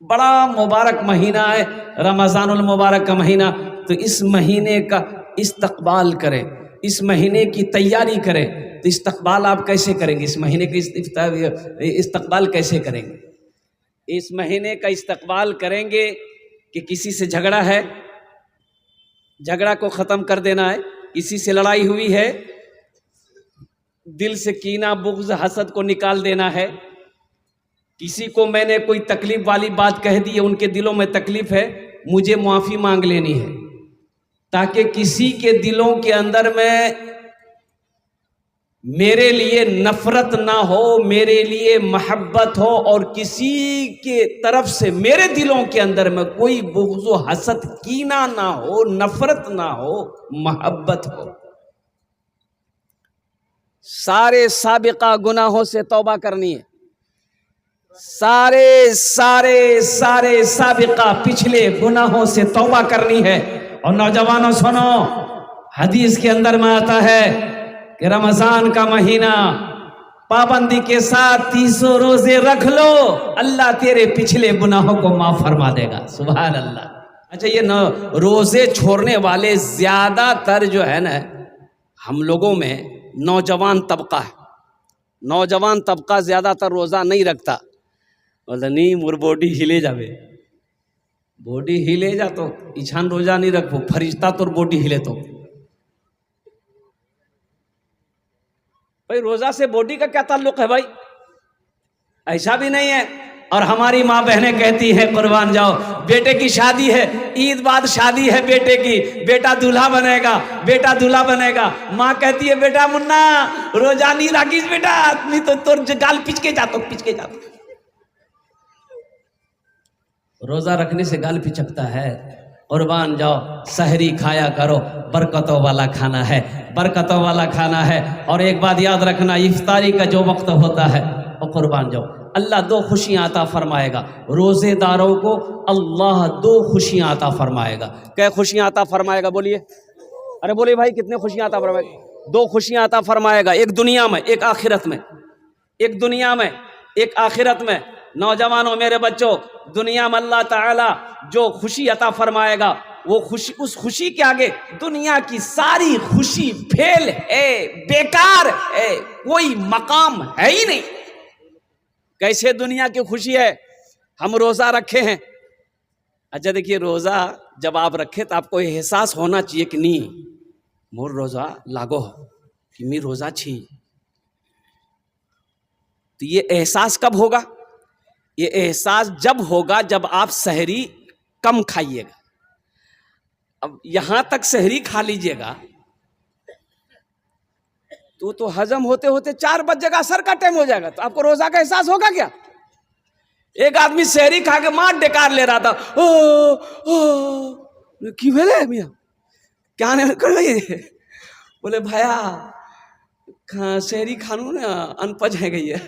بڑا مبارک مہینہ ہے رمضان المبارک کا مہینہ، تو اس مہینے کا استقبال کریں، اس مہینے کی تیاری کریں۔ تو استقبال آپ کیسے کریں گے؟ اس مہینے کا استقبال کیسے کریں گے؟ اس مہینے کا استقبال کریں گے کہ کسی سے جھگڑا ہے، جھگڑا کو ختم کر دینا ہے، کسی سے لڑائی ہوئی ہے، دل سے کینہ بغض حسد کو نکال دینا ہے، کسی کو میں نے کوئی تکلیف والی بات کہہ دی ہے، ان کے دلوں میں تکلیف ہے، مجھے معافی مانگ لینی ہے، تاکہ کسی کے دلوں کے اندر میں میرے لیے نفرت نہ ہو، میرے لیے محبت ہو، اور کسی کے طرف سے میرے دلوں کے اندر میں کوئی بغض و حسد کینہ نہ ہو، نفرت نہ ہو، محبت ہو۔ سارے سابقہ گناہوں سے توبہ کرنی ہے، سارے سابقہ پچھلے گناہوں سے توبہ کرنی ہے۔ اور نوجوانوں سنو، حدیث کے اندر میں آتا ہے کہ رمضان کا مہینہ پابندی کے ساتھ 300 روزے رکھ لو، اللہ تیرے پچھلے گناہوں کو معاف فرما دے گا۔ سبحان اللہ۔ اچھا، یہ روزے چھوڑنے والے زیادہ تر جو ہے نا ہم لوگوں میں نوجوان طبقہ ہے، نوجوان طبقہ زیادہ تر روزہ نہیں رکھتا، بولتا نہیں مور بوڈی ہلے جاوے، بوڈی ہلے جا تو ایچھان روزہ نہیں رکھو، فرشتہ تو بوڈی ہلے تو۔ بھائی روزہ سے بوڈی کا کیا تعلق ہے بھائی؟ ایسا بھی نہیں ہے۔ اور ہماری ماں بہنیں کہتی ہیں قربان جاؤ، بیٹے کی شادی ہے، عید بعد شادی ہے بیٹے کی، بیٹا دولہا بنے گا، بیٹا دولہا بنے گا، ماں کہتی ہے بیٹا منا روزہ نہیں راکیس بیٹا، نہیں تو تور گال پچ کے جاتا پچ کے جاتا۔ روزہ رکھنے سے گال پچکتا ہے؟ قربان جاؤ، سحری کھایا کرو، برکتوں والا کھانا ہے، برکتوں والا کھانا ہے۔ اور ایک بات یاد رکھنا، افطاری کا جو وقت ہوتا ہے، اور قربان جاؤ، اللہ 2 خوشیاں عطا فرمائے گا روزے داروں کو، اللہ 2 خوشیاں عطا فرمائے گا۔ کیا خوشیاں عطا فرمائے گا بولیے؟ ارے بولیے بھائی، کتنے خوشیاں عطا فرمائے گا؟ 2 خوشیاں عطا فرمائے گا، ایک دنیا میں ایک آخرت میں، ایک دنیا میں ایک آخرت میں۔ نوجوانوں میرے بچوں، دنیا میں اللہ تعالی جو خوشی عطا فرمائے گا، وہ خوشی، اس خوشی کے آگے دنیا کی ساری خوشی پھیل ہے، بیکار ہے، کوئی مقام ہے ہی نہیں۔ کیسے دنیا کی خوشی ہے؟ ہم روزہ رکھے ہیں، اچھا دیکھیے، روزہ جب آپ رکھے تو آپ کو احساس ہونا چاہیے کہ نہیں مور روزہ لاگو کہ می روزہ چھی۔ تو یہ احساس کب ہوگا؟ یہ احساس جب ہوگا جب آپ سحری کم کھائیے گا۔ اب یہاں تک سحری کھا لیجئے گا تو ہضم ہوتے ہوتے 4 بج جائے گا، عصر کا ٹائم ہو جائے گا، تو آپ کو روزہ کا احساس ہوگا کیا؟ ایک آدمی سحری کھا کے ماں ڈکار لے رہا تھا، کی بھلے میاں کیا نہیں کر رہی ہے؟ بولے بھایا سحری کھانو نا ان پچ ہے گئی ہے،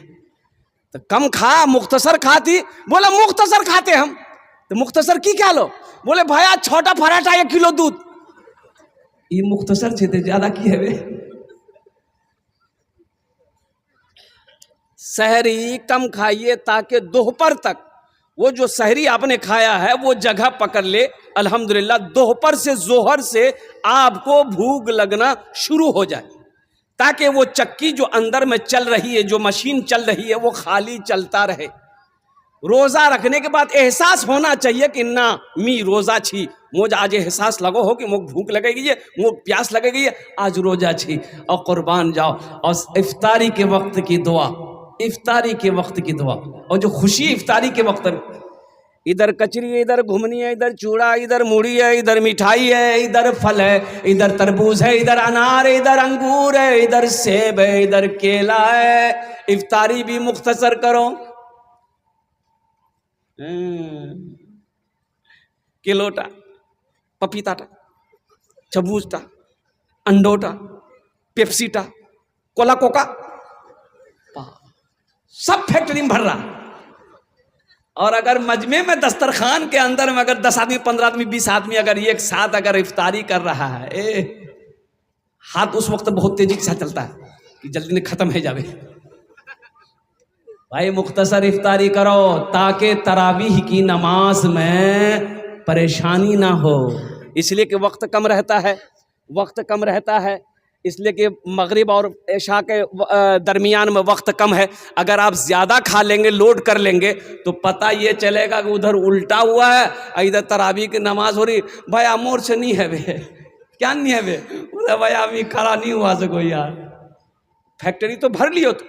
تو کم کھا، مختصر کھاتی۔ بولا مختصر کھاتے ہم، تو مختصر کی کیا لو؟ بولے بھایا چھوٹا پراٹھا 1 کلو دودھ، یہ مختصر چھتے زیادہ کی ہے۔ سحری کم کھائیے تاکہ دوپہر تک وہ جو سحری آپ نے کھایا ہے وہ جگہ پکڑ لے۔ الحمدللہ دوپہر سے ظہر سے آپ کو بھوک لگنا شروع ہو جائے، تاکہ وہ چکی جو اندر میں چل رہی ہے، جو مشین چل رہی ہے، وہ خالی چلتا رہے۔ روزہ رکھنے کے بعد احساس ہونا چاہیے کہ نہ می روزہ چھی، مجھے آج احساس لگو ہو کہ مجھے بھوک لگے گی ہے، مجھے پیاس لگے گی ہے، آج روزہ چھی۔ اور قربان جاؤ، اور افطاری کے وقت کی دعا، افطاری کے وقت کی دعا، اور جو خوشی افطاری کے وقت میں، ادھر کچری ہے، ادھر گھمنی ہے، ادھر چوڑا، ادھر موڑی ہے، ادھر مٹھائی ہے، ادھر پھل ہے، ادھر تربوز ہے، ادھر انار ہے، ادھر انگور ہے، ادھر سیب ہے، ادھر کیلا ہے۔ افطاری بھی مختصر کرو، کلوٹا، پپیتاٹا، چبوزٹا، انڈوٹا، پیپسیٹا، کولا کوکا، سب فیکٹری میں بھر رہا۔ اور اگر مجمع میں دسترخوان کے اندر میں اگر 10 آدمی 15 آدمی 20 آدمی اگر ایک ساتھ اگر افطاری کر رہا ہے، ہاتھ اس وقت بہت تیزی کے ساتھ چلتا ہے کہ جلدی نہیں ختم ہے جاوے۔ بھائی مختصر افطاری کرو تاکہ تراویح کی نماز میں پریشانی نہ ہو، اس لیے کہ وقت کم رہتا ہے، وقت کم رہتا ہے، اس لیے کہ مغرب اور عشاء کے درمیان میں وقت کم ہے۔ اگر آپ زیادہ کھا لیں گے، لوڈ کر لیں گے، تو پتہ یہ چلے گا کہ ادھر الٹا ہوا ہے، ادھر تراویح کی نماز ہو رہی، بھائی امور سے نہیں ہے بے، کیا نہیں ہے بے، بھائی ابھی کھڑا نہیں ہوا سکو یار، فیکٹری تو بھر لی ہو تو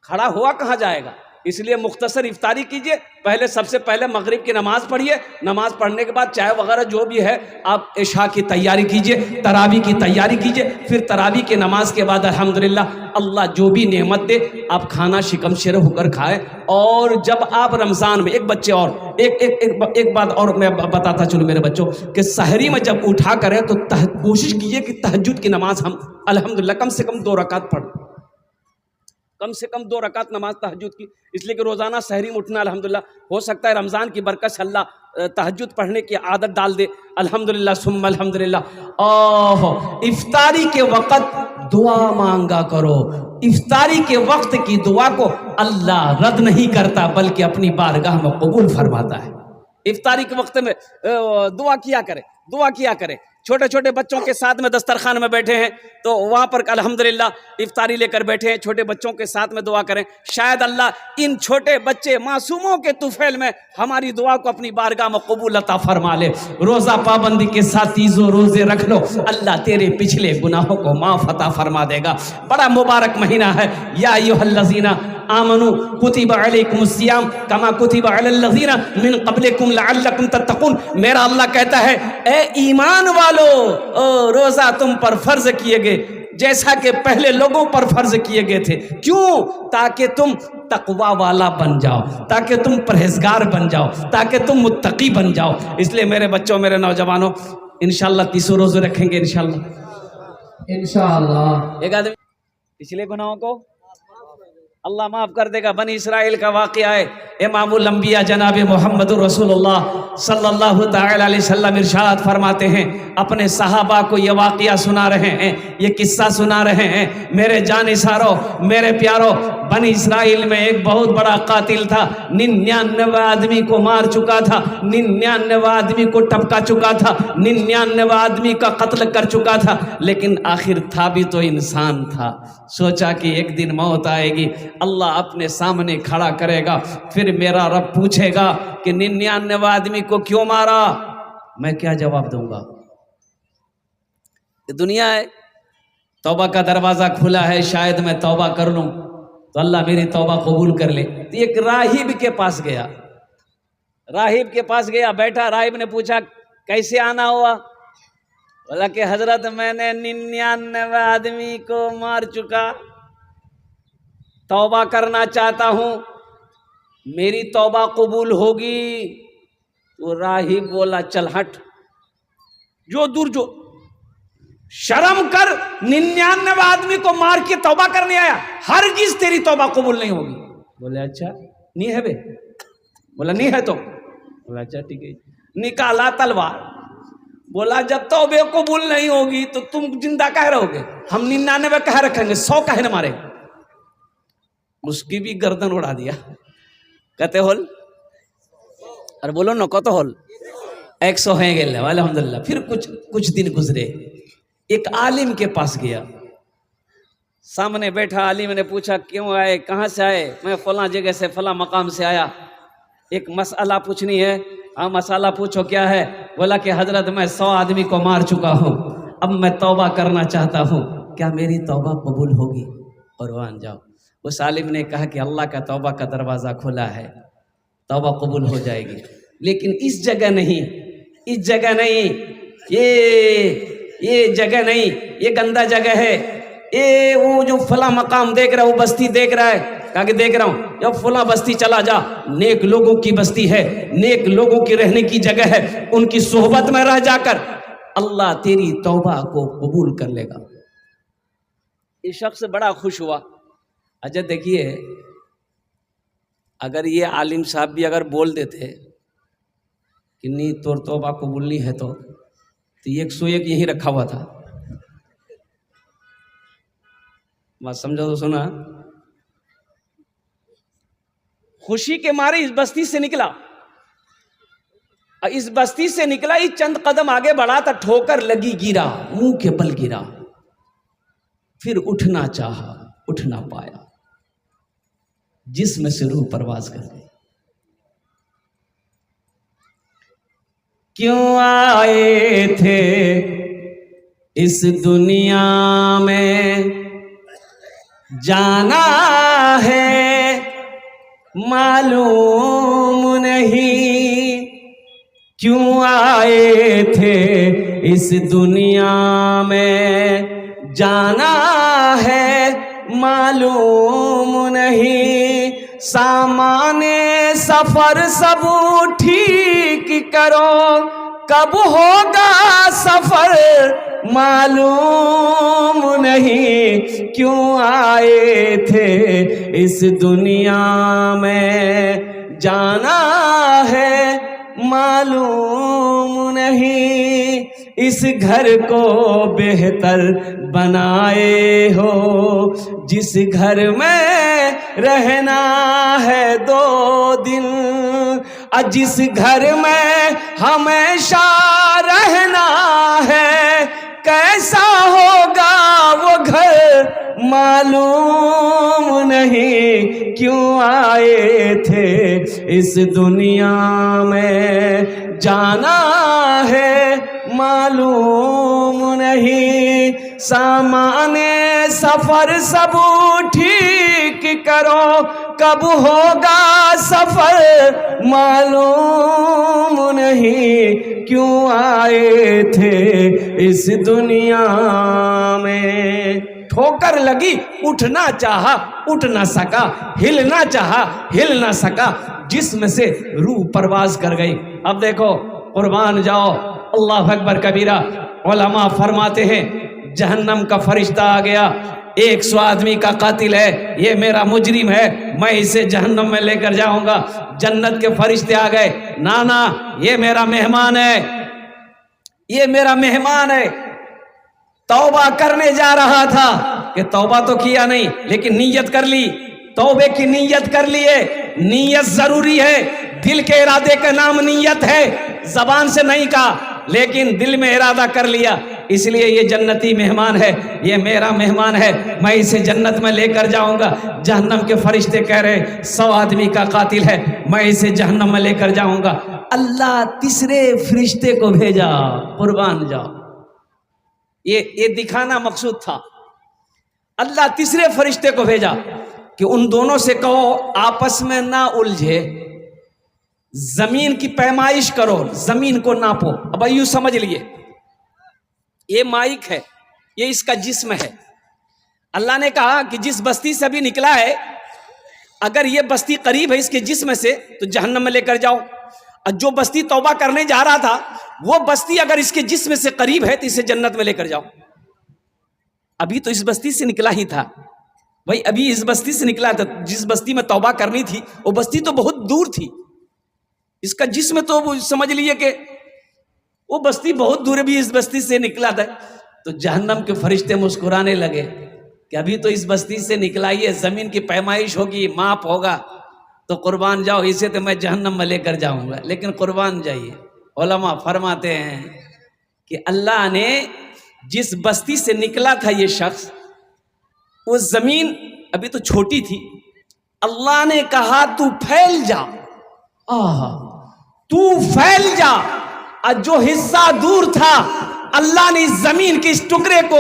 کھڑا ہوا کہاں جائے گا؟ اس لیے مختصر افطاری کیجئے، پہلے سب سے پہلے مغرب کی نماز پڑھیے، نماز پڑھنے کے بعد چائے وغیرہ جو بھی ہے آپ عشاء کی تیاری کیجئے، تراویح کی تیاری کیجئے، پھر تراویح کی نماز کے بعد الحمدللہ اللہ جو بھی نعمت دے آپ کھانا شکم شیر ہو کر کھائیں۔ اور جب آپ رمضان میں ایک بات اور میں بتاتا چلوں میرے بچوں کہ سحری میں جب اٹھا کریں تو کوشش کیجئے کہ تہجد کی نماز ہم الحمدللہ کم سے کم 2 رکعت پڑھیں، کم سے کم 2 رکعت نماز تہجد کی، اس لیے کہ روزانہ سحری میں اٹھنا الحمدللہ ہو سکتا ہے رمضان کی برکت سے اللہ تہجد پڑھنے کی عادت ڈال دے، الحمدللہ ثم الحمدللہ۔ افطاری کے وقت دعا مانگا کرو، افطاری کے وقت کی دعا کو اللہ رد نہیں کرتا بلکہ اپنی بارگاہ میں قبول فرماتا ہے۔ افطاری کے وقت میں دعا کیا کرے، دعا کیا کرے۔ چھوٹے چھوٹے بچوں کے ساتھ میں دسترخوان میں بیٹھے ہیں تو وہاں پر الحمدللہ افطاری لے کر بیٹھے ہیں، چھوٹے بچوں کے ساتھ میں دعا کریں، شاید اللہ ان چھوٹے بچے معصوموں کے طفیل میں ہماری دعا کو اپنی بارگاہ میں قبول عطا فرما لے۔ روزہ پابندی کے ساتھ تیزوں روزے رکھ لو، اللہ تیرے پچھلے گناہوں کو معاف عطا فرما دے گا۔ بڑا مبارک مہینہ ہے۔ یا ایھا الذین آمنوا کتب علیکم الصیام کما کتب علی الذین من قبلکم لعلکم تتقون۔ میرا اللہ کہتا ہے اے ایمان والو، روزہ تم پر فرض کیے گئے جیسا کہ پہلے لوگوں پر فرض کیے گئے تھے۔ کیوں؟ تاکہ تم تقوی والا بن جاؤ، تاکہ تم پرہیزگار بن جاؤ، تاکہ تم متقی بن جاؤ۔ اس لیے میرے بچوں، میرے نوجوانوں، انشاءاللہ 30 روزے رکھیں گے انشاءاللہ۔ ایک آدمی پچھلے گناہوں کو اللہ معاف کر دے گا۔ بنی اسرائیل کا واقعہ ہے، امام الانبیاء جناب محمد رسول اللہ صلی اللہ تعالی علیہ وسلم ارشاد فرماتے ہیں، اپنے صحابہ کو یہ واقعہ سنا رہے ہیں، یہ قصہ سنا رہے ہیں۔ میرے جانثاروں، میرے پیاروں، بنی اسرائیل میں ایک بہت بڑا قاتل تھا، 99 آدمی کو مار چکا تھا، 99 آدمی کو ٹپکا چکا تھا، 99 آدمی کا قتل کر چکا تھا، لیکن آخر تھا بھی تو انسان تھا۔ سوچا کہ ایک دن موت آئے گی، اللہ اپنے سامنے کھڑا کرے گا، پھر میرا رب پوچھے گا کہ 99 آدمی کو کیوں مارا؟ میں کیا جواب دوں گا؟ یہ دنیا ہے، توبہ کا دروازہ کھلا ہے، شاید میں توبہ کر لوں تو اللہ میری توبہ قبول کر لے۔ تو ایک راہب کے پاس گیا، راہب کے پاس گیا، بیٹھا، راہب نے پوچھا کیسے آنا ہوا؟ بولا کہ حضرت میں نے 99 آدمی کو مار چکا، توبہ کرنا چاہتا ہوں، میری توبہ قبول ہوگی؟ وہ راہب بولا چل ہٹ، جو دور جو، شرم کر، 99 آدمی کو مار کے توبہ کرنے آیا، ہرگز تیری توبہ قبول نہیں ہوگی۔ بولے اچھا نہیں ہے بے؟ بولا نہیں ہے تو؟ بولا اچھا ٹھیک ہے۔ نکالا تلوار، بولا جب توبہ قبول نہیں ہوگی تو تم زندہ کہہ رہو گے، ہم 99 کہہ رکھیں گے، 100 کہنے مارے۔ اس کی بھی گردن اڑا دیا، کہتے ہول اور بولو نو کت ہول 100 ہیں گے الحمدللہ۔ پھر کچھ دن گزرے، ایک عالم کے پاس گیا، سامنے بیٹھا، عالم نے پوچھا کیوں آئے، کہاں سے آئے؟ میں فلاں جگہ سے، فلاں مقام سے آیا، ایک مسئلہ پوچھنی ہے۔ ہاں مسئلہ پوچھو، کیا ہے؟ بولا کہ حضرت میں 100 آدمی کو مار چکا ہوں، اب میں توبہ کرنا چاہتا ہوں، کیا میری توبہ قبول ہوگی؟ قربان جاؤ۔ اس عالم نے کہا کہ اللہ کا توبہ کا دروازہ کھلا ہے، توبہ قبول ہو جائے گی، لیکن اس جگہ نہیں، اس جگہ نہیں، یہ جگہ نہیں، یہ گندا جگہ ہے، یہ وہ جو فلاں مقام دیکھ رہا ہے، وہ بستی دیکھ رہا ہے، کہا کہ دیکھ رہا ہوں، جب فلاں بستی چلا جا، نیک لوگوں کی بستی ہے، نیک لوگوں کی رہنے کی جگہ ہے، ان کی صحبت میں رہ جا کر اللہ تیری توبہ کو قبول کر لے گا۔ یہ شخص بڑا خوش ہوا۔ اچھا دیکھیے، اگر یہ عالم صاحب بھی اگر بول دیتے کہ نہیں توبہ قبول نہیں ہے تو 101 یہی رکھا ہوا تھا۔ بات سمجھا تو سنا؟ خوشی کے مارے اس بستی سے نکلا. اس بستی سے نکلا ہی چند قدم آگے بڑھا تو ٹھوکر لگی، گرا، منہ کے بل گرا. پھر اٹھنا چاہا، اٹھ نہ پایا، جسم سے روح پرواز کر گئی. کیوں آئے تھے اس دنیا میں، جانا ہے معلوم نہیں. کیوں آئے تھے اس دنیا میں، جانا ہے معلوم نہیں. سامان سفر سب ٹھیک کرو، کب ہوگا سفر معلوم نہیں. کیوں آئے تھے اس دنیا میں، جانا ہے معلوم نہیں. اس گھر کو بہتر بنائے ہو، جس گھر میں رہنا ہے 2 دن، جس گھر میں ہمیشہ رہنا ہے. کیسا ہوگا وہ گھر معلوم نہیں. کیوں آئے تھے اس دنیا میں، جانا ہے معلوم نہیں. سامان سفر سب ٹھیک کرو، کب ہوگا سفر معلوم نہیں. کیوں آئے تھے اس دنیا میں. ٹھوکر لگی، اٹھنا چاہا، اٹھ نہ سکا، ہلنا چاہا، ہل نہ سکا، جسم سے روح پرواز کر گئی. اب دیکھو، قربان جاؤ، اللہ اکبر کبیرہ. علماء فرماتے ہیں جہنم کا فرشتہ آ گیا، 100 آدمی کا قاتل ہے، یہ میرا مجرم ہے، میں اسے جہنم میں لے کر جاؤں گا. جنت کے فرشتے آ گئے، نانا یہ میرا مہمان ہے، یہ میرا مہمان ہے، توبہ کرنے جا رہا تھا. کہ توبہ تو کیا نہیں لیکن نیت کر لی، توبے کی نیت کر لیے. نیت ضروری ہے، دل کے ارادے کا نام نیت ہے. زبان سے نہیں کہا لیکن دل میں ارادہ کر لیا، اس لیے یہ جنتی مہمان ہے، یہ میرا مہمان ہے، میں اسے جنت میں لے کر جاؤں گا. جہنم کے فرشتے کہہ رہے 100 آدمی کا قاتل ہے، میں اسے جہنم میں لے کر جاؤں گا. اللہ تیسرے فرشتے کو بھیجا، قربان جاؤ، یہ دکھانا مقصود تھا. اللہ تیسرے فرشتے کو بھیجا کہ ان دونوں سے کہو آپس میں نہ الجھے، زمین کی پیمائش کرو، زمین کو ناپو. اب یوں سمجھ لیے، یہ مائک ہے، یہ اس کا جسم ہے. اللہ نے کہا کہ جس بستی سے ابھی نکلا ہے، اگر یہ بستی قریب ہے اس کے جسم سے تو جہنم میں لے کر جاؤ. اور جو بستی توبہ کرنے جا رہا تھا وہ بستی اگر اس کے جسم سے قریب ہے تو اسے جنت میں لے کر جاؤ. ابھی تو اس بستی سے نکلا ہی تھا بھائی، ابھی اس بستی سے نکلا تھا. جس بستی میں توبہ کرنی تھی وہ بستی تو بہت دور تھی، اس کا جسم تو سمجھ لیے کہ وہ بستی بہت دور، بھی اس بستی سے نکلا تھا. تو جہنم کے فرشتے مسکرانے لگے کہ ابھی تو اس بستی سے نکلا ہی ہے، زمین کی پیمائش ہوگی، ماپ ہوگا، تو قربان جاؤ، اسے تو میں جہنم میں لے کر جاؤں گا. لیکن قربان جائیے، علماء فرماتے ہیں کہ اللہ نے جس بستی سے نکلا تھا یہ شخص، وہ زمین ابھی تو چھوٹی تھی. اللہ نے کہا تو پھیل جا، تو پھیل جا. اور جو حصہ دور تھا اللہ نے اس زمین کے اس ٹکڑے کو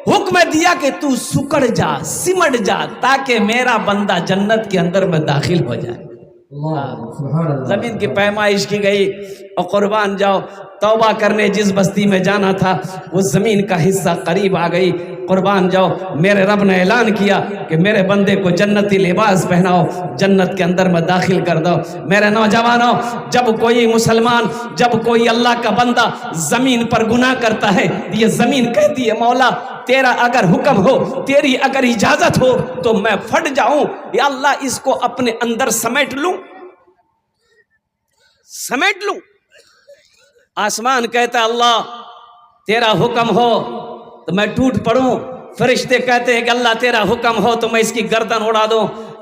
حکم دیا کہ تو سکڑ جا، سمٹ جا، تاکہ میرا بندہ جنت کے اندر میں داخل ہو جائے. زمین کی پیمائش کی گئی اور قربان جاؤ، توبہ کرنے جس بستی میں جانا تھا وہ زمین کا حصہ قریب آ گئی. قربان جاؤ، میرے رب نے اعلان کیا کہ میرے بندے کو جنتی لباس پہناؤ، جنت کے اندر میں داخل کر دو. میرے نوجوانوں، جب کوئی مسلمان، جب کوئی اللہ کا بندہ زمین پر گناہ کرتا ہے، یہ زمین کہتی ہے مولا تیرا اگر حکم ہو، تیری اگر اجازت ہو تو میں پھٹ جاؤں، یا اللہ اس کو اپنے اندر سمیٹ لوں، سمیٹ لوں. آسمان کہتا اللہ تیرا حکم ہو تو میں ٹوٹ پڑوں. فرشتے کہتے ہیں کہ اللہ تیرا حکم ہو تو میں اس کی گردن اڑا دوں.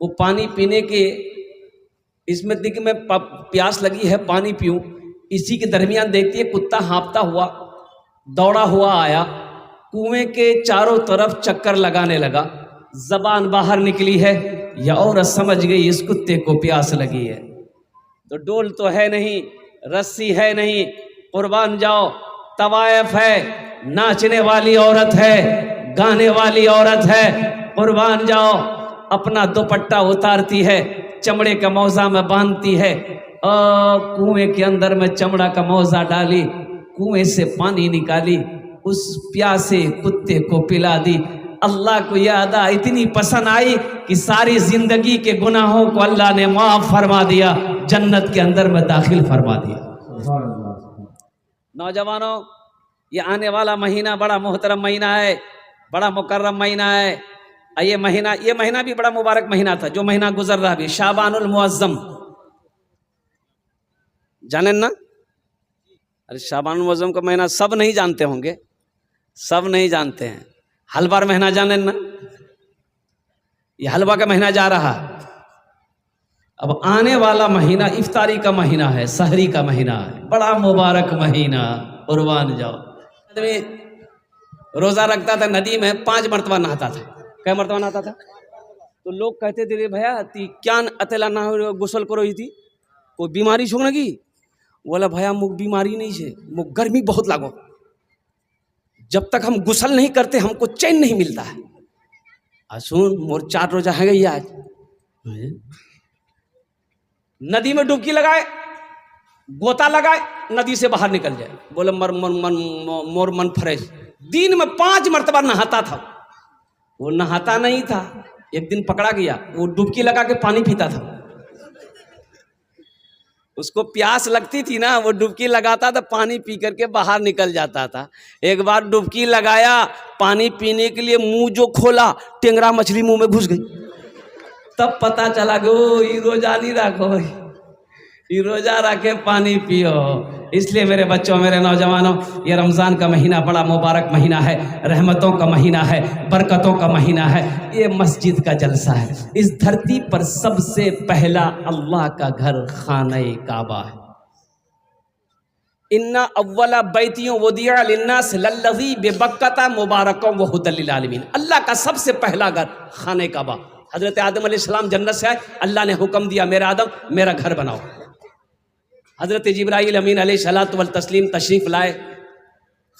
وہ پانی پینے کے اس میں تھی کہ میں پیاس لگی ہے پانی پیوں، اسی کے درمیان دیکھتی ہے کتا ہانپتا ہوا دوڑا ہوا آیا، کنویں کے چاروں طرف چکر لگانے لگا، زبان باہر نکلی ہے، یا عورت سمجھ گئی اس کتے کو پیاس لگی ہے۔ تو ڈول تو ہے نہیں، رسی ہے نہیں، قربان جاؤ طوائف ہے، ناچنے والی عورت ہے، گانے والی عورت ہے، قربان جاؤ اپنا دوپٹہ اتارتی ہے، چمڑے کا موزہ میں باندھتی ہے، اور کنویں کے اندر میں چمڑا کا موزہ ڈالی، کنویں سے پانی نکالی، اس پیاسے کتے کو پلا دی۔ اللہ کو یہ ادا اتنی پسند آئی کہ ساری زندگی کے گناہوں کو اللہ نے معاف فرما دیا، جنت کے اندر میں داخل فرما دیا۔ سبحان اللہ۔ نوجوانوں، یہ آنے والا مہینہ بڑا محترم مہینہ ہے، بڑا مکرم مہینہ ہے۔ یہ مہینہ بھی بڑا مبارک مہینہ تھا، جو مہینہ گزر رہا بھی، شعبان المعظم، جانیں نا؟ ارے شعبان المعظم کا مہینہ سب نہیں جانتے ہوں گے، سب نہیں جانتے ہیں۔ حلوہ مہینہ جانیں نا؟ یہ حلوہ کا مہینہ جا رہا، اب آنے والا مہینہ افطاری کا مہینہ ہے، سحری کا مہینہ ہے، بڑا مبارک مہینہ، قربان جاؤ۔ آدمی روزہ رکھتا تھا، ندی میں 5 مرتبہ نہاتا تھا۔ کئی مرتبہ نہاتا تھا؟ تو لوگ کہتے تھے رے بھیا تی کیا اتلا نہ غسل کرو ہی تھی، کوئی بیماری چھوڑ گی؟ بولا بھیا مجھ بیماری نہیں ہے، مجھ گرمی بہت لگو، جب تک ہم غسل نہیں کرتے ہم کو چین نہیں ملتا ہے۔ سن مور 4 روزہ ہے گئی آج، ندی میں ڈبکی لگائے، گوتا لگائے، ندی سے باہر نکل جائے، بولے مور من فریش۔ دن میں 5 مرتبہ نہاتا تھا، وہ نہاتا نہیں تھا، ایک دن پکڑا گیا، وہ ڈبکی لگا کے پانی پیتا تھا، اس کو پیاس لگتی تھی نا، وہ ڈبکی لگاتا تھا، پانی پی کر کے باہر نکل جاتا تھا۔ ایک بار ڈبکی لگایا پانی پینے کے لیے، منہ جو کھولا ٹینگرا مچھلی منہ میں گھس گئی، تب پتا چلا کہ او یہ روزہ نہیں رکھو، یہ روزہ رکھے پانی پیو۔ اس لیے میرے بچوں، میرے نوجوانوں، یہ رمضان کا مہینہ بڑا مبارک مہینہ ہے، رحمتوں کا مہینہ ہے، برکتوں کا مہینہ ہے، یہ مسجد کا جلسہ ہے۔ اس دھرتی پر سب سے پہلا اللہ کا گھر خانہ کعبہ ہے۔ ان اول بیت وضع للناس للذی ببکۃ مبارک وہدی للعالمین، اللہ کا سب سے پہلا گھر خانہ کعبہ۔ حضرت آدم علیہ السلام جنت سے آئے، اللہ نے حکم دیا میرا آدم میرا گھر بناؤ۔ حضرت جبرائیل امین علیہ الصلوۃ والتسلیم تشریف لائے،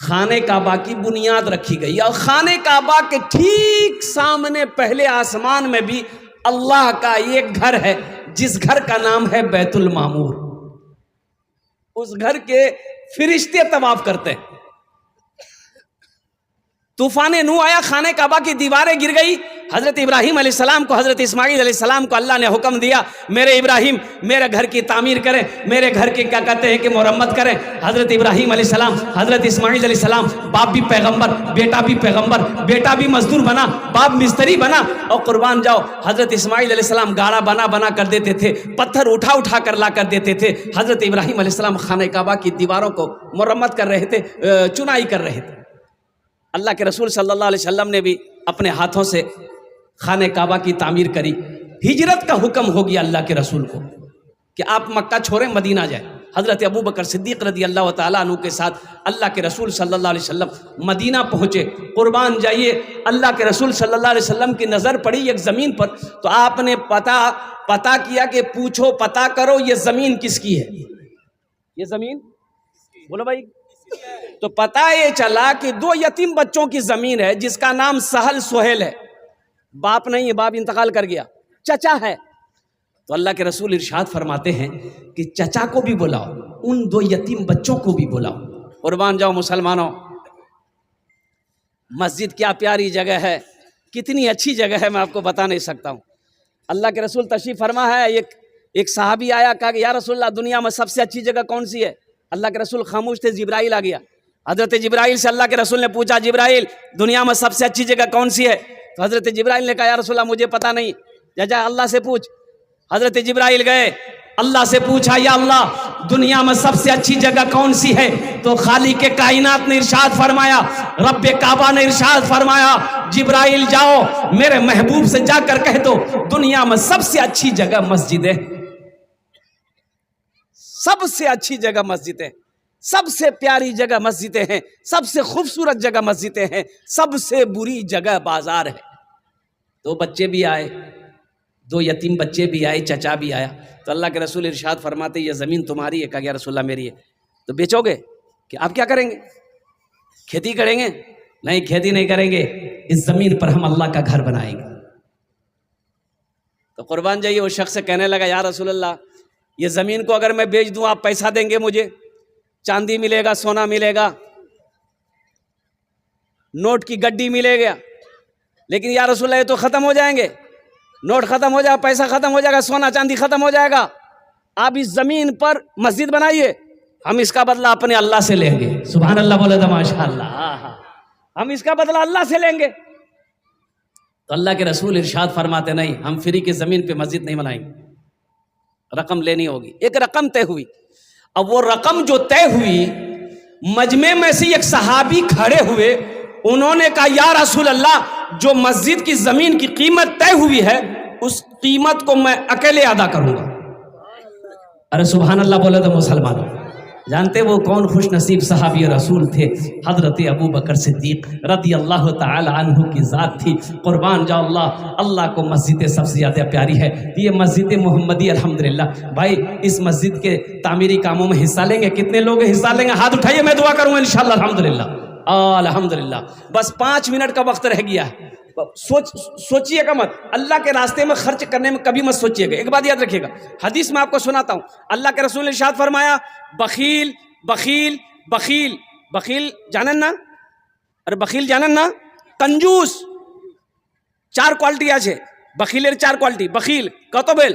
خانہ کعبہ کی بنیاد رکھی گئی، اور خانہ کعبہ کے ٹھیک سامنے پہلے آسمان میں بھی اللہ کا ایک گھر ہے، جس گھر کا نام ہے بیت المعمور۔ اس گھر کے فرشتے طواف کرتے ہیں۔ طوفان نوح آیا، خانہ کعبہ کی دیواریں گر گئی، حضرت ابراہیم علیہ السلام کو، حضرت اسماعیل علیہ السلام کو اللہ نے حکم دیا میرے ابراہیم میرے گھر کی تعمیر کریں، میرے گھر کی کیا کہتے ہیں کہ مرمت کریں۔ حضرت ابراہیم علیہ السلام، حضرت اسماعیل علیہ السلام، باپ بھی پیغمبر، بیٹا بھی پیغمبر، بیٹا بھی مزدور بنا، باپ مستری بنا، اور قربان جاؤ حضرت اسماعیل علیہ السلام گاڑا بنا کر دیتے تھے، پتھر اٹھا کر لا کر دیتے تھے، حضرت ابراہیم علیہ السلام خانہ کعبہ کی دیواروں کو مرمت کر رہے تھے، چنائی کر رہے تھے۔ اللہ کے رسول صلی اللہ علیہ وسلم نے بھی اپنے ہاتھوں سے خانہ کعبہ کی تعمیر کری۔ ہجرت کا حکم ہو گیا اللہ کے رسول کو کہ آپ مکہ چھوڑیں، مدینہ جائیں۔ حضرت ابوبکر صدیق رضی اللہ تعالیٰ عنہ کے ساتھ اللہ کے رسول صلی اللہ علیہ وسلم مدینہ پہنچے۔ قربان جائیے، اللہ کے رسول صلی اللہ علیہ وسلم کی نظر پڑی ایک زمین پر، تو آپ نے پتا کیا کہ پوچھو، پتا کرو یہ زمین کس کی ہے، یہ زمین بولو بھائی۔ تو پتہ یہ چلا کہ 2 یتیم بچوں کی زمین ہے، جس کا نام سہل سہیل ہے، باپ نہیں ہے، باپ انتقال کر گیا، چچا ہے۔ تو اللہ کے رسول ارشاد فرماتے ہیں کہ چچا کو بھی بلاؤ، ان 2 یتیم بچوں کو بھی بلاؤ۔ قربان جاؤ مسلمانوں، مسجد کیا پیاری جگہ ہے، کتنی اچھی جگہ ہے، میں آپ کو بتا نہیں سکتا ہوں۔ اللہ کے رسول تشریف فرما ہے، ایک صحابی آیا، کہا کہ یا رسول اللہ دنیا میں سب سے اچھی جگہ کون سی ہے؟ اللہ کے رسول خاموش تھے، جبرائیل آ گیا۔ حضرت جبرائیل سے اللہ کے رسول نے پوچھا، جبرائیل دنیا میں سب سے اچھی جگہ کون سی ہے؟ تو حضرت جبرائیل نے کہا یا رسول اللہ مجھے پتہ نہیں، جا اللہ سے پوچھ۔ حضرت جبرائیل گئے، اللہ سے پوچھا یا اللہ دنیا میں سب سے اچھی جگہ کون سی ہے؟ تو خالق کے کائنات نے ارشاد فرمایا، رب کعبہ نے ارشاد فرمایا جبرائیل جاؤ میرے محبوب سے جا کر کہہ دو دنیا میں سب سے اچھی جگہ مسجد ہے، سب سے اچھی جگہ مسجد ہے، سب سے پیاری جگہ مسجدیں ہیں، سب سے خوبصورت جگہ مسجدیں ہیں، سب سے بری جگہ بازار ہے۔ دو بچے بھی آئے، دو یتیم بچے بھی آئے، چچا بھی آیا، تو اللہ کے رسول ارشاد فرماتے یہ زمین تمہاری ہے؟ کہا یا رسول اللہ میری ہے۔ تو بیچو گے؟ کہ آپ کیا کریں گے؟ کھیتی کریں گے؟ نہیں کھیتی نہیں کریں گے، اس زمین پر ہم اللہ کا گھر بنائیں گے۔ تو قربان جائیے وہ شخص سے کہنے لگا یا رسول اللہ یہ زمین کو اگر میں بیچ دوں آپ پیسہ دیں گے مجھے؟ چاندی ملے گا، سونا ملے گا، نوٹ کی گڈی ملے گا، لیکن یا رسول اللہ یہ تو ختم ہو جائیں گے، نوٹ ختم ہو جائے گا، پیسہ ختم ہو جائے گا، سونا چاندی ختم ہو جائے گا، آپ اس زمین پر مسجد بنائیے، ہم اس کا بدلہ اپنے اللہ سے لیں گے۔ سبحان اللہ بولے تو ماشاء اللہ، ہم اس کا بدلہ اللہ سے لیں گے۔ تو اللہ کے رسول ارشاد فرماتے نہیں ہم فری کی زمین پہ مسجد نہیں بنائیں گے، رقم لینی ہوگی۔ ایک رقم طے ہوئی، اب وہ رقم جو طے ہوئی مجمع میں سے ایک صحابی کھڑے ہوئے، انہوں نے کہا یا رسول اللہ جو مسجد کی زمین کی قیمت طے ہوئی ہے اس قیمت کو میں اکیلے ادا کروں گا۔ ارے سبحان اللہ بولے تو مسلمانوں، جانتے وہ کون خوش نصیب صحابی رسول تھے؟ حضرت ابو بکر صدیق رضی اللہ تعالی عنہ کی ذات تھی۔ قربان جاؤ اللہ کو مسجد سب سے زیادہ پیاری ہے یہ مسجد محمدی۔ الحمدللہ بھائی اس مسجد کے تعمیری کاموں میں حصہ لیں گے؟ کتنے لوگ حصہ لیں گے؟ ہاتھ اٹھائیے، میں دعا کروں گا انشاءاللہ۔ الحمدللہ الحمدللہ۔ بس 5 منٹ کا وقت رہ گیا ہے، سوچئے گا مت، اللہ کے راستے میں خرچ کرنے میں کبھی مت سوچئے گا۔ ایک بات یاد رکھیے گا، حدیث میں آپ کو سناتا ہوں، اللہ کے رسول نے ارشاد فرمایا بخیل بخیل بخیل بخیل جانن نا؟ ارے بخیل جانن نا؟ کنجوس 4 কোয়ালিটি আছে বখিলের 4 কোয়ালিটি। বখিল কত বেল?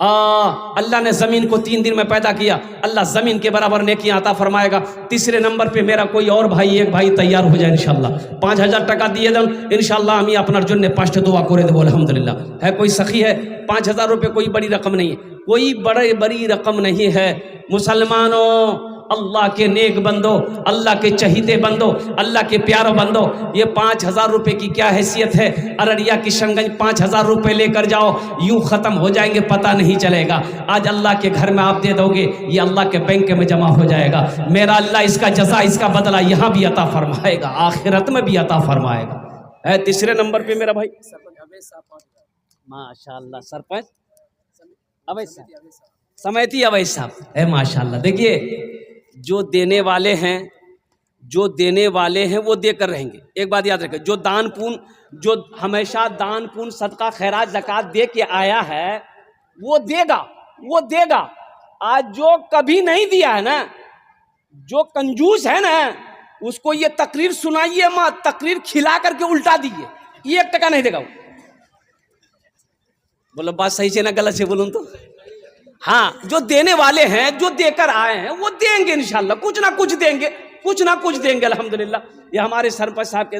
اللہ نے زمین کو 3 دن میں پیدا کیا، اللہ زمین کے برابر نیکیاں عطا فرمائے گا۔ تیسرے نمبر پہ میرا کوئی اور بھائی، ایک بھائی تیار ہو جائے انشاءاللہ، 5000 টাকা দিয়ে দেন ইনশাআল্লাহ। আমি আপনার জন্য 5টা দোয়া করে দেবো আলহামদুলিল্লাহ। ہے کوئی سخی ہے؟ 5000 روپے کوئی بڑی رقم نہیں ہے، کوئی بڑی رقم نہیں ہے۔ مسلمانوں، اللہ کے نیک بندو، اللہ کے چہیتے بندو، اللہ کے پیارو بندو، یہ 5000 روپے کی کیا حیثیت ہے؟ ارڑیا کشن گنج 5000 روپے لے کر جاؤ، یوں ختم ہو جائیں گے، پتہ نہیں چلے گا۔ آج اللہ کے گھر میں آپ دے دو گے، یہ اللہ کے بینک میں جمع ہو جائے گا۔ میرا اللہ اس کا جزا، اس کا بدلہ یہاں بھی عطا فرمائے گا، آخرت میں بھی عطا فرمائے گا۔ ہے تیسرے نمبر پہ میرا بھائی ماشاء اللہ سرپنچ اویس صاحب، سمیتی اویس صاحب ہے ماشاء اللہ۔ دیکھیے جو دینے والے ہیں، جو دینے والے ہیں وہ دے کر رہیں گے۔ ایک بات یاد رکھیں، جو دان پون، جو ہمیشہ دان پون صدقہ خیرات زکوٰۃ دے کے آیا ہے وہ دے گا، وہ دے گا۔ آج جو کبھی نہیں دیا ہے نا، جو کنجوس ہے نا، اس کو یہ تقریر سنائیے مت، تقریر کھلا کر کے الٹا دیجیے، 1 ٹکا نہیں دے گا وہ۔ بولو بات صحیح سے نہ غلط سے بولوں تو؟ ہاں، جو دینے والے ہیں، جو دے کر آئے ہیں وہ دیں گے انشاءاللہ، کچھ نہ کچھ دیں گے، کچھ نہ کچھ دیں گے الحمدللہ۔ یہ ہمارے سرپنچ صاحب کے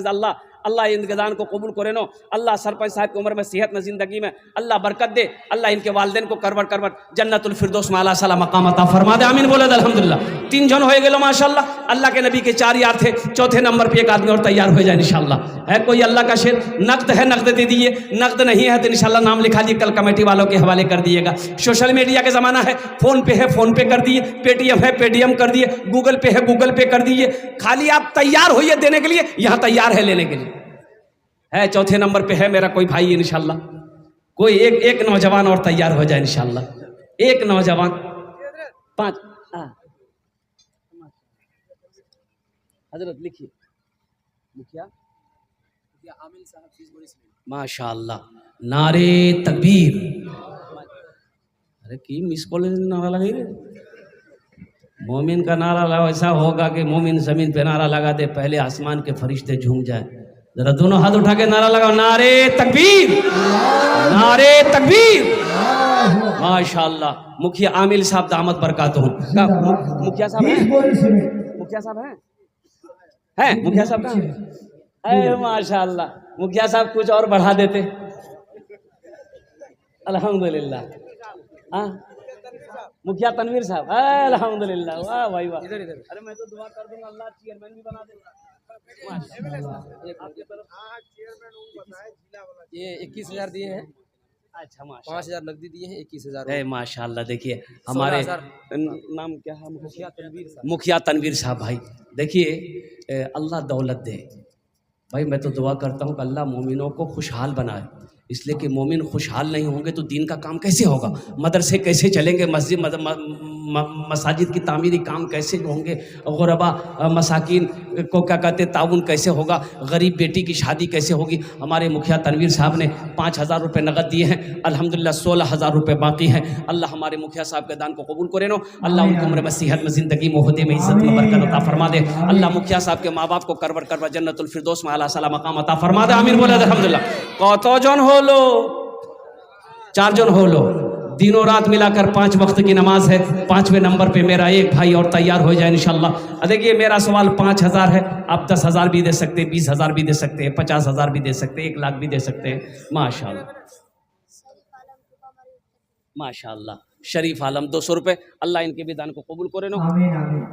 اللہ ان کے دان کو قبول کرے نو، اللہ سرپنچ صاحب کی عمر میں، صحت میں، زندگی میں اللہ برکت دے، اللہ ان کے والدین کو کروٹ جنت الفردوس میں اعلیٰ صلاح مقام عطا فرما دے، آمین بولے الحمدللہ۔ 3 جن ہوئے گے لو ماشاءاللہ، اللہ کے نبی کے 4 یار تھے، چوتھے نمبر پہ ایک آدمی اور تیار ہو جائے انشاءاللہ۔ ہے کوئی اللہ کا شیر؟ نقد ہے نقد دے دیجیے، نقد نہیں ہے تو انشاءاللہ نام لکھا دیے، کل کمیٹی والوں کے حوالے کر دیے گا۔ سوشل میڈیا کے زمانہ ہے، فون پے ہے فون پے کر دیے، پے ٹی ایم ہے پے ٹی ایم کر دیے، گوگل پے ہے گوگل پے کر دیجیے، خالی آپ تیار ہوئیے دینے کے لیے، یہاں تیار ہے لینے کے لیے۔ ہے چوتھے نمبر پہ ہے میرا کوئی بھائی انشاءاللہ، کوئی ایک نوجوان اور تیار ہو جائے انشاءاللہ، ایک نوجوان 5 حضرت لکھیے مکھیا ماشاءاللہ، نعرے تکبیر۔ ارے کی مس کال نعرہ لگائی رہے؟ مومن کا نعرہ ایسا ہوگا کہ مومن زمین پہ نعرہ لگا دے، پہلے آسمان کے فرشتے جھوم جائیں۔ ذرا دونوں ہاتھ اٹھا کے نعرہ لگاؤ، نعرے تکبیر، نعرے تکبیر۔ ماشاءاللہ، مکھیا عامل صاحب دامت برکاتہ ہوں۔ مکھیا صاحب ہیں؟ مکھیا صاحب ہیں؟ ہیں مکھیا صاحب کہاں؟ اے ماشاءاللہ، مکھیا صاحب کچھ اور بڑھا دیتے الحمدللہ۔ مکھیا تنویر صاحب، الحمدللہ، واہ بھائی واہ۔ ارے میں تو دعا کر دوں گا اللہ چیئرمین بھی بنا دے گا۔ یہ 21,000 دیے ہیں، اچھا 5,000 نقدی دیے ہیں، 21,000۔ اے ماشاءاللہ، دیکھیے ہمارے نام کیا ہے؟ مکھیا تنویر صاحب بھائی، دیکھیے اللہ دولت دے بھائی۔ میں تو دعا کرتا ہوں کہ اللہ مومنوں کو خوشحال بنائے، اس لیے کہ مومن خوشحال نہیں ہوں گے تو دین کا کام کیسے ہوگا؟ مدرسے کیسے چلیں گے؟ مساجد کی تعمیری کام کیسے ہوں گے؟ غربا مساکین کو کیا کہتے تعاون کیسے ہوگا؟ غریب بیٹی کی شادی کیسے ہوگی؟ ہمارے مکھیا تنویر صاحب نے 5,000 روپے نقد دیے ہیں الحمدللہ، 16,000 روپے باقی ہیں۔ اللہ ہمارے مکھیا صاحب کے دان کو قبول کرے نو، اللہ ان کی عمر میں، صحت میں، زندگی میں، عہدے میں، عزت میں برکت عطا فرما دے۔ اللہ مکھیا صاحب کے ماں باپ کو کرور جنت الفردوس میں اعلیٰ صلاح مقام عطا فرما دے، آمین بولے الحمدللہ۔ کتو جن ہو لو؟ 4 جن ہو لو، دنوں رات ملا کر 5 وقت کی نماز ہے۔ 5ویں نمبر پہ میرا ایک بھائی اور تیار ہو جائے انشاءاللہ۔ دیکھیے میرا سوال 5,000 ہے، آپ 10,000 بھی دے سکتے ہیں، 20,000 بھی دے سکتے ہیں، 50,000 بھی دے سکتے ہیں، 1 لاکھ بھی دے سکتے ہیں۔ ماشاءاللہ ماشاءاللہ، شریف عالم 200 روپے، اللہ ان کے بھی دان کو قبول کرے نو۔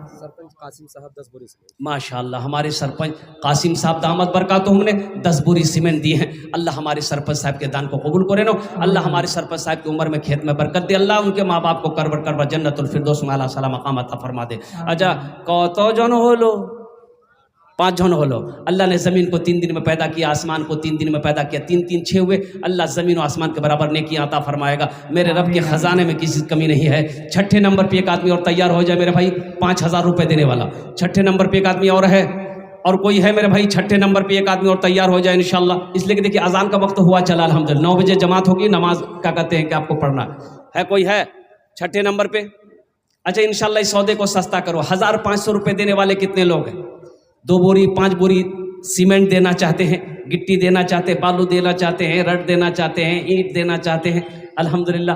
سرپنچ قاسم صاحب 10 بوری سیمنٹ۔ ماشاءاللہ، ہمارے سرپنچ قاسم صاحب دامت برکاتہم نے 10 بوری سیمنٹ دی ہیں، اللہ ہمارے سرپنچ صاحب کے دان کو قبول کرے نو۔ اللہ ہمارے سرپنچ صاحب کی عمر میں، کھیت میں برکت دے، اللہ ان کے ماں باپ کو کرور جنت الفردوس میں اعلیٰ صلاح مقام عطا فرما دے۔ اچھا کتو جن ہو لو؟ 5 جن ہو لو۔ اللہ نے زمین کو 3 دن میں پیدا کیا، آسمان کو 3 دن میں پیدا کیا، 3 3 6 ہوئے۔ اللہ زمین و آسمان کے برابر نیکیاں عطا فرمائے گا، میرے رب کے خزانے میں کسی کمی نہیں ہے۔ 6ٹھے نمبر پہ ایک آدمی اور تیار ہو جائے میرے بھائی، 5,000 روپے دینے والا۔ 6ٹھے نمبر پہ ایک آدمی اور ہے، اور کوئی ہے میرے بھائی؟ 6ٹھے نمبر پہ ایک آدمی اور تیار ہو جائے انشاءاللہ، اس لیے کہ دیکھیے اذان کا وقت ہوا چلا الحمدللہ، 9 بجے جماعت ہوگی، نماز کیا کہتے ہیں کہ آپ کو پڑھنا ہے۔ کوئی ہے 6ٹھے نمبر پہ؟ اچھا انشاءاللہ اس سودے کو سستا کرو، 1,500 روپے دینے والے کتنے لوگ ہیں؟ 2 بوری 5 بوری سیمنٹ دینا چاہتے ہیں، گٹی دینا چاہتے ہیں، بالو دینا چاہتے ہیں، رڈ دینا چاہتے ہیں، اینٹ دینا چاہتے ہیں الحمدللہ۔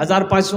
1500।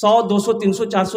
100 200 300 400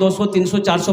200 300 400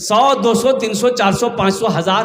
100 200 300 400 500 1000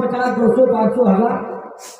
50 200 500 1000,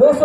200